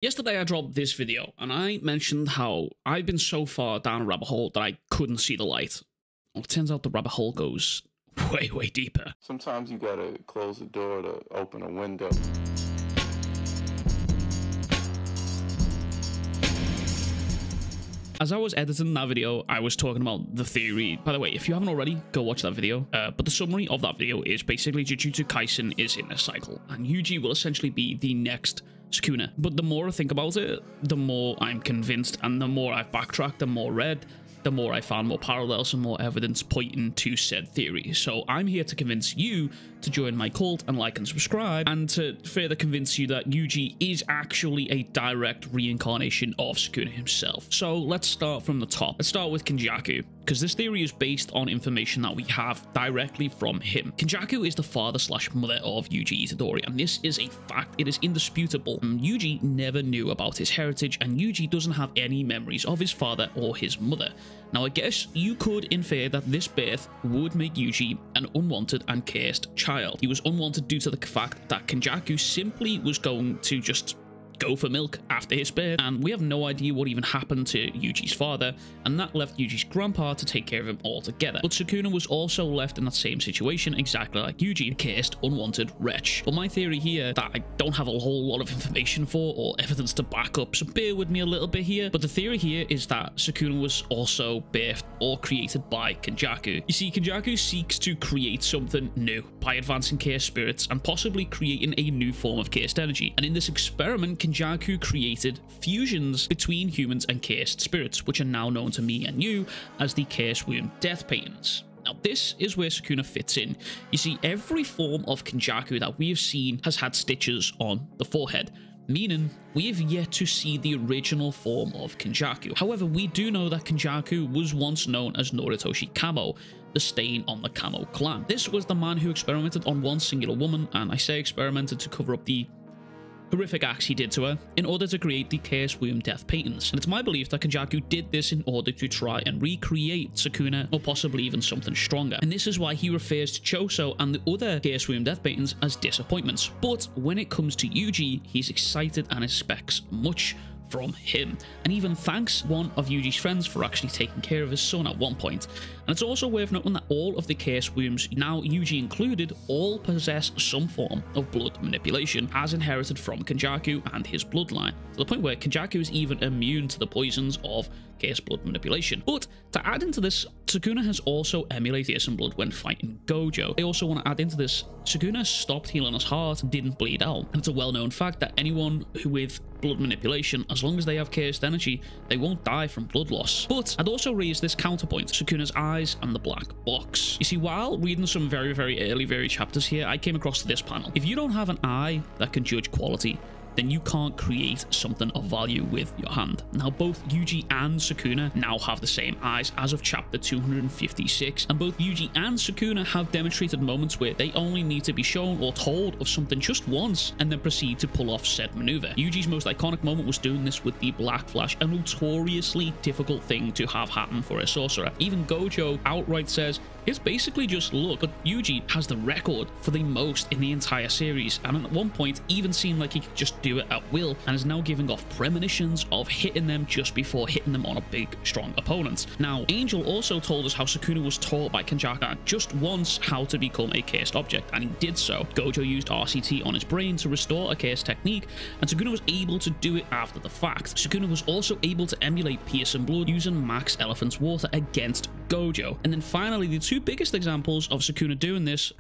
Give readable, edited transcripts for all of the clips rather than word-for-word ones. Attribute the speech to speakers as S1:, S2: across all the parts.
S1: Yesterday I dropped this video and I mentioned how I've been so far down a rabbit hole that I couldn't see the light. Well, it turns out the rabbit hole goes way, way deeper.
S2: Sometimes you gotta close the door to open a window.
S1: As I was editing that video, I was talking about the theory. By the way, if you haven't already, go watch that video. But the summary of that video is basically Jujutsu Kaisen is in a cycle, and Yuji will essentially be the next Sukuna. But the more I think about it, the more I'm convinced, and the more I've backtracked and more read, the more I found more parallels and more evidence pointing to said theory. So I'm here to convince you to join my cult and like and subscribe, and to further convince you that Yuji is actually a direct reincarnation of Sukuna himself. So let's start from the top. Let's start with Kenjaku, because this theory is based on information that we have directly from him. Kenjaku is the father/mother of Yuji Itadori, and this is a fact. It is indisputable. Yuji never knew about his heritage, and Yuji doesn't have any memories of his father or his mother. Now, I guess you could infer that this birth would make Yuji an unwanted and cursed child. He was unwanted due to the fact that Kenjaku simply was going to just go for milk after his birth, and we have no idea what even happened to Yuji's father, and that left Yuji's grandpa to take care of him altogether. But Sukuna was also left in that same situation, exactly like Yuji, a cursed, unwanted wretch. But my theory here, that I don't have a whole lot of information for or evidence to back up, so bear with me a little bit here, but the theory here is that Sukuna was also birthed or created by Kenjaku. You see, Kenjaku seeks to create something new by advancing cursed spirits and possibly creating a new form of cursed energy, and in this experiment, Kenjaku created fusions between humans and cursed spirits, which are now known to me and you as the Curse Wound Death Paintings. Now, this is where Sukuna fits in. You see, every form of Kenjaku that we have seen has had stitches on the forehead, meaning we have yet to see the original form of Kenjaku. However, we do know that Kenjaku was once known as Noritoshi Kamo, the stain on the Kamo clan. This was the man who experimented on one singular woman, and I say experimented to cover up the horrific acts he did to her in order to create the Curse Womb Death Paintings. And it's my belief that Kenjaku did this in order to try and recreate Sukuna, or possibly even something stronger. And this is why he refers to Choso and the other Curse Womb Death Paintings as disappointments. But when it comes to Yuji, he's excited and expects much from him, and even thanks one of Yuji's friends for actually taking care of his son at one point. And it's also worth noting that all of the Curse Wombs, now Yuji included, all possess some form of blood manipulation, as inherited from Kenjaku and his bloodline, to the point where Kenjaku is even immune to the poisons of Curse blood manipulation. But to add into this, Sukuna has also emulated some blood when fighting Gojo. I also want to add into this, Sukuna stopped healing his heart and didn't bleed out, and it's a well-known fact that anyone who with blood manipulation, as long as they have cursed energy, they won't die from blood loss. But I'd also raise this counterpoint, Sukuna's eyes and the black box. You see, while reading some very early chapters here, I came across this panel. If you don't have an eye that can judge quality, then you can't create something of value with your hand. Now, both Yuji and Sukuna now have the same eyes as of chapter 256, and both Yuji and Sukuna have demonstrated moments where they only need to be shown or told of something just once and then proceed to pull off said maneuver. Yuji's most iconic moment was doing this with the Black Flash, a notoriously difficult thing to have happen for a sorcerer. Even Gojo outright says it's basically just luck, but Yuji has the record for the most in the entire series, and at one point even seemed like he could just do it at will, and is now giving off premonitions of hitting them just before hitting them on a big, strong opponent. Now, Angel also told us how Sukuna was taught by Kenjaku just once how to become a cursed object, and he did so. Gojo used RCT on his brain to restore a cursed technique, and Sukuna was able to do it after the fact. Sukuna was also able to emulate Piercing Blood using Max Elephant's Water against Gojo. And then finally, the two biggest examples of Sukuna doing this.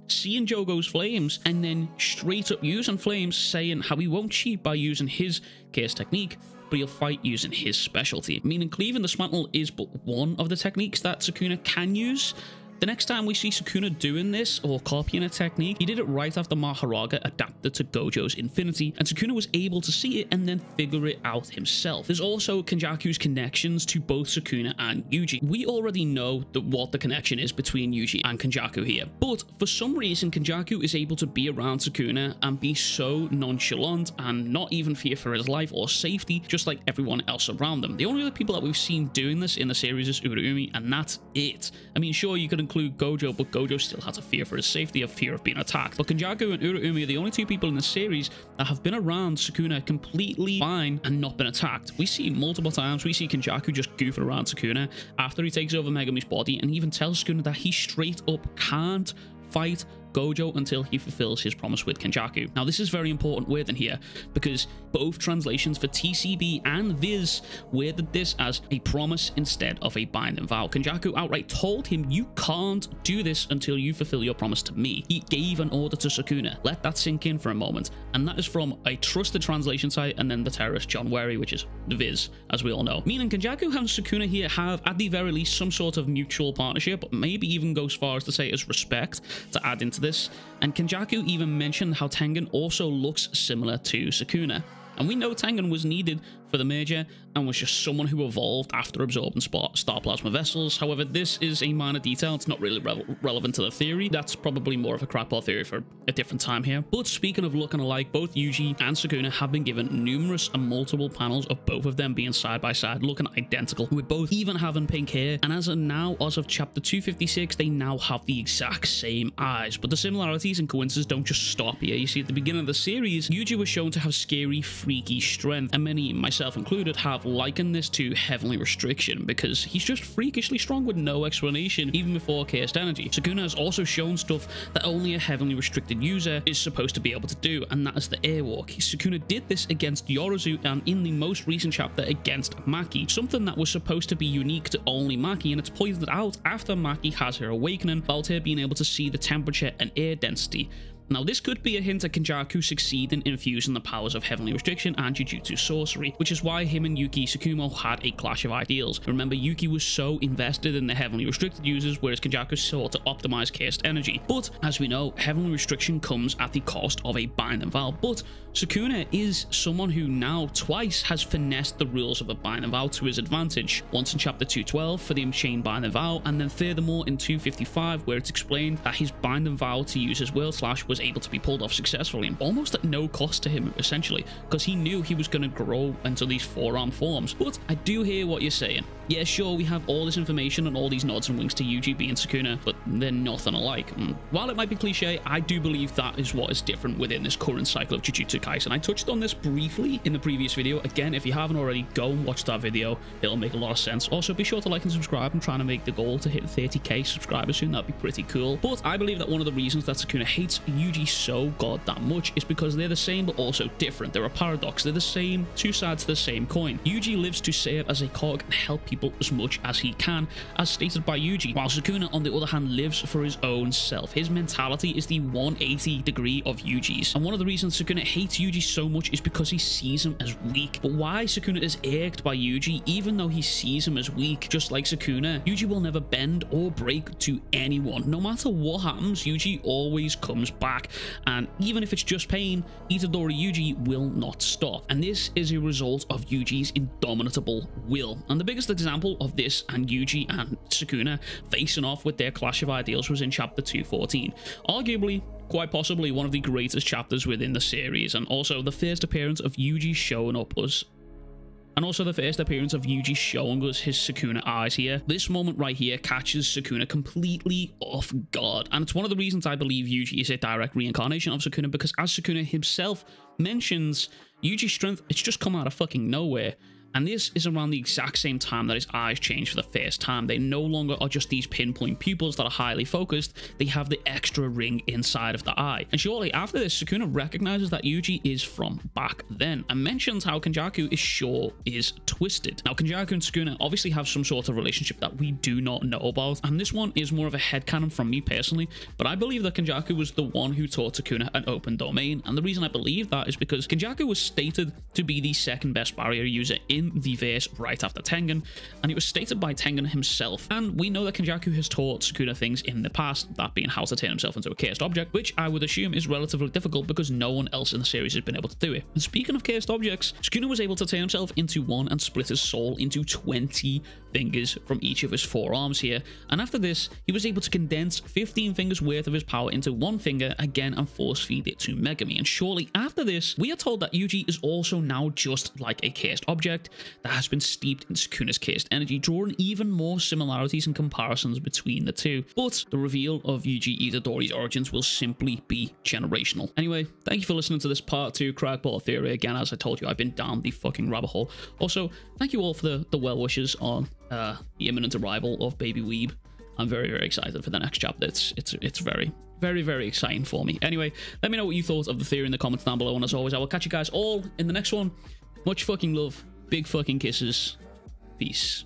S1: Seeing Jogo's flames and then straight up using flames, saying how he won't cheat by using his curse technique, but he'll fight using his specialty. Meaning cleaving the dismantle is but one of the techniques that Sukuna can use, The next time we see Sukuna doing this or copying a technique, he did it right after Maharaga adapted to Gojo's Infinity, and Sukuna was able to see it and then figure it out himself. There's also Kenjaku's connections to both Sukuna and Yuji. We already know what the connection is between Yuji and Kenjaku here, but for some reason Kenjaku is able to be around Sukuna and be so nonchalant and not even fear for his life or safety, just like everyone else around them. The only other people that we've seen doing this in the series is Urumi, and that's it. I mean, sure, you could include Gojo, but Gojo still has a fear for his safety, a fear of being attacked. But Kenjaku and Urumi are the only two people in the series that have been around Sukuna completely fine and not been attacked. We see multiple times, we see Kenjaku just goofing around Sukuna after he takes over Megumi's body and even tells Sukuna that he straight up can't fight Gojo until he fulfills his promise with Kenjaku. Now, this is very important wording here because both translations for TCB and Viz worded this as a promise instead of a binding vow. Kenjaku outright told him, you can't do this until you fulfill your promise to me. He gave an order to Sukuna. Let that sink in for a moment. And that is from a trusted translation site and then the terrorist John Werry, which is Viz, as we all know. Meaning Kenjaku and Sukuna here have, at the very least, some sort of mutual partnership, maybe even go as far as to say as respect to add into this. And Kenjaku even mentioned how Tengen also looks similar to Sukuna. And we know Tengen was needed for the merger and was just someone who evolved after absorbing star plasma vessels. However, this is a minor detail. It's not really relevant to the theory. That's probably more of a crackpot theory for a different time here. But speaking of looking alike, both Yuji and Sukuna have been given numerous and multiple panels of both of them being side by side, looking identical, with both even having pink hair. And as of chapter 256, they now have the exact same eyes. But the similarities and coincidences don't just stop here. You see, at the beginning of the series, Yuji was shown to have scary, freaky strength, and many, myself included, have likened this to heavenly restriction because he's just freakishly strong with no explanation even before cursed energy. Sukuna has also shown stuff that only a heavenly restricted user is supposed to be able to do, and that is the airwalk. Sukuna did this against Yorozu and in the most recent chapter against Maki, something that was supposed to be unique to only Maki, and it's pointed out after Maki has her awakening about her being able to see the temperature and air density. Now, this could be a hint at Kenjaku succeeding in fusing the powers of Heavenly Restriction and Jujutsu Sorcery, which is why him and Yuki Tsukumo had a clash of ideals. Remember, Yuki was so invested in the Heavenly Restricted users, whereas Kenjaku sought to optimize cursed energy. But, as we know, Heavenly Restriction comes at the cost of a binding vow, but Sukuna is someone who now twice has finessed the rules of a binding vow to his advantage. Once in chapter 212 for the Unchained Binding Vow, and then furthermore in 255 where it's explained that his binding vow to use his World Slash was able to be pulled off successfully and almost at no cost to him, essentially, because he knew he was going to grow into these forearm forms. But I do hear what you're saying. Yeah, sure, we have all this information and all these nods and winks to Yuji being Sukuna, but they're nothing alike. While it might be cliche, I do believe that is what is different within this current cycle of Jujutsu Kaisen. I touched on this briefly in the previous video. Again, if you haven't already, go and watch that video. It'll make a lot of sense. Also, be sure to like and subscribe. I'm trying to make the goal to hit 30k subscribers soon. That'd be pretty cool. But I believe that one of the reasons that Sukuna hates Yuji so goddamn much is because they're the same but also different. They're a paradox. They're the same, two sides to the same coin. Yuji lives to serve as a cog and help people as much as he can, as stated by Yuji, while Sukuna, on the other hand, lives for his own self. His mentality is the 180 degree of Yuji's. And one of the reasons Sukuna hates Yuji so much is because he sees him as weak. But why Sukuna is irked by Yuji, even though he sees him as weak, just like Sukuna, Yuji will never bend or break to anyone. No matter what happens, Yuji always comes back. And even if it's just pain, Itadori Yuji will not stop. And this is a result of Yuji's indomitable will. And the biggest example of this and Yuji and Sukuna facing off with their clash of ideals was in chapter 214. Arguably, quite possibly one of the greatest chapters within the series, and also the first appearance of Yuji showing us his Sukuna eyes here. This moment right here catches Sukuna completely off guard, and it's one of the reasons I believe Yuji is a direct reincarnation of Sukuna, because as Sukuna himself mentions, Yuji's strength, it's just come out of fucking nowhere. And this is around the exact same time that his eyes change for the first time. They no longer are just these pinpoint pupils that are highly focused. They have the extra ring inside of the eye. And shortly after this, Sukuna recognizes that Yuji is from back then and mentions how Kenjaku is twisted. Now, Kenjaku and Sukuna obviously have some sort of relationship that we do not know about. And this one is more of a headcanon from me personally. But I believe that Kenjaku was the one who taught Sukuna an open domain. And the reason I believe that is because Kenjaku was stated to be the second best barrier user in in the verse right after Tengen, and it was stated by Tengen himself. And we know that Kenjaku has taught Sukuna things in the past, that being how to turn himself into a cursed object, which I would assume is relatively difficult because no one else in the series has been able to do it. And speaking of cursed objects, Sukuna was able to turn himself into one and split his soul into 20 fingers from each of his forearms here, and after this he was able to condense 15 fingers worth of his power into one finger again and force feed it to Megami. And shortly after this we are told that Yuji is also now just like a cursed object that has been steeped in Sukuna's cursed energy, drawing even more similarities and comparisons between the two. But the reveal of Yuji Itadori's origins will simply be generational. Anyway, thank you for listening to this part 2 crackpot theory. Again, as I told you, I've been down the fucking rabbit hole. Also, thank you all for the well wishes on the imminent arrival of Baby Weeb. I'm very, very excited for the next chapter. It's very, very, very exciting for me. Anyway, let me know what you thought of the theory in the comments down below, and as always, I will catch you guys all in the next one. Much fucking love, big fucking kisses, peace.